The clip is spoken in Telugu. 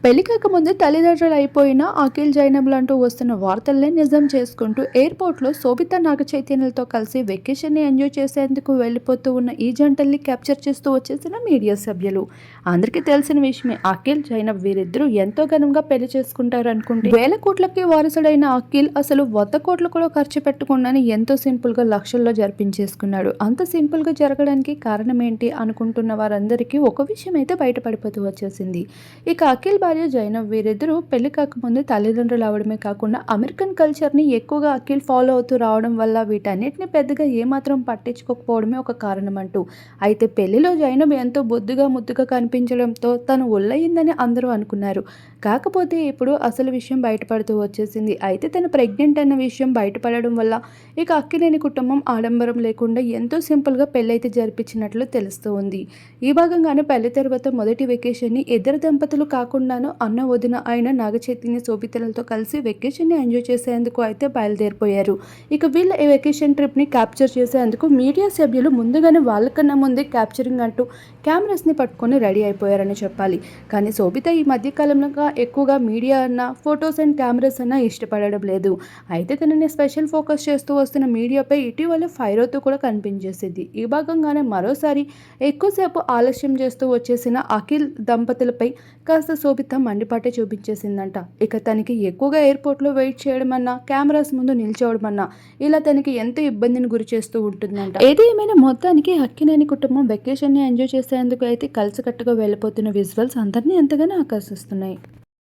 పెళ్లి కాకముందు తల్లిదండ్రులు అయిపోయిన అఖిల్ జైనబ్‌లంటూ వస్తున్న వార్తల్ని నిజం చేసుకుంటూ ఎయిర్‌పోర్ట్‌లో శోభిత నాగచైతన్యలతో కలిసి వెకేషన్‌ని ఎంజాయ్ చేసేందుకు వెళ్ళిపోతూ ఉన్న ఈ జంటల్ని క్యాప్చర్ చేస్తూ వచ్చేసిన మీడియా సభ్యులు. అందరికీ తెలిసిన విషయమే, అఖిల్ జైనబ్ వీరిద్దరూ ఎంతో ఘనంగా పెళ్లి చేసుకుంటారనుకుంటే వేల కోట్లకి వారసుడైన అఖిల్ అసలు 100 కోట్లు కూడా ఖర్చు పెట్టకుండానే ఎంతో సింపుల్‌గా లక్షల్లో జరిపించేసుకున్నాడు. అంత సింపుల్‌గా జరగడానికి కారణం ఏంటి అనుకుంటున్న వారందరికీ ఒక విషయం అయితే బయటపడిపోతూ వచ్చేసింది. ఇక అఖిల్ భార్య జైనబ్ వీరిద్దరూ పెళ్లి కాకముందు తల్లిదండ్రులు అవడమే కాకుండా అమెరికన్ కల్చర్ని ఎక్కువగా అఖిల్ ఫాలో అవుతూ రావడం వల్ల వీటన్నిటిని పెద్దగా ఏమాత్రం పట్టించుకోకపోవడమే ఒక కారణం అంటూ. అయితే పెళ్లిలో జైనబ్ ఎంతో బొద్దుగా ముద్దుగా కనిపించడంతో తను ఒళ్ళయిందని అందరూ అనుకున్నారు. కాకపోతే ఇప్పుడు అసలు విషయం బయటపడుతూ వచ్చేసింది. అయితే తను ప్రెగ్నెంట్ అన్న విషయం బయటపడడం వల్ల ఇక అక్కినేని కుటుంబం ఆడంబరం లేకుండా ఎంతో సింపుల్గా పెళ్ళైతే జరిపించినట్లు తెలుస్తూ ఉంది. ఈ భాగంగానే పెళ్లి తర్వాత మొదటి వెకేషన్ని ఇద్దరు దంపతులు కాకుండాను అన్న వదిన అయిన నాగచైతన్య శోభితలతో కలిసి వెకేషన్ని ఎంజాయ్ చేసేందుకు అయితే బయలుదేరిపోయారు. ఇక వీళ్ళ ఈ వెకేషన్ ట్రిప్ని క్యాప్చర్ చేసేందుకు మీడియా సభ్యులు ముందుగానే వాళ్ళకన్నా ముందే క్యాప్చరింగ్ అంటూ కెమెరాస్ని పట్టుకొని రెడీ అయిపోయారని చెప్పాలి. కానీ శోభిత ఈ మధ్యకాలంలో ఎక్కువగా మీడియా అన్న ఫొటోస్ అండ్ కెమెరాస్ అన్న ఇష్టపడడం లేదు. అయితే తనని స్పెషల్ ఫోకస్ చేస్తూ వస్తున్న మీడియాపై ఇటీవల ఫైర్ అవుతూ కూడా కనిపించేసింది. ఈ భాగంగానే మరోసారి ఎక్కువసేపు ఆలస్యం చేస్తూ వచ్చేసిన అఖిల్ దంపతులపై కాస్త శోభిత మండిపాటే చూపించేసిందంట. ఇక తనకి ఎక్కువగా ఎయిర్పోర్ట్లో వెయిట్ చేయడం అన్నా, కెమెరాస్ ముందు నిల్చోవడం అన్నా ఇలా తనకి ఎంతో ఇబ్బందిని గురి చేస్తూ ఉంటుందంట. ఏది ఏమైనా మొత్తానికి అక్కినేని కుటుంబం వెకేషన్ని ఎంజాయ్ చేసేందుకు అయితే కలిసికట్టుగా వెళ్ళిపోతున్న విజువల్స్ అందరినీ ఎంతగానో ఆకర్షిస్తున్నాయి.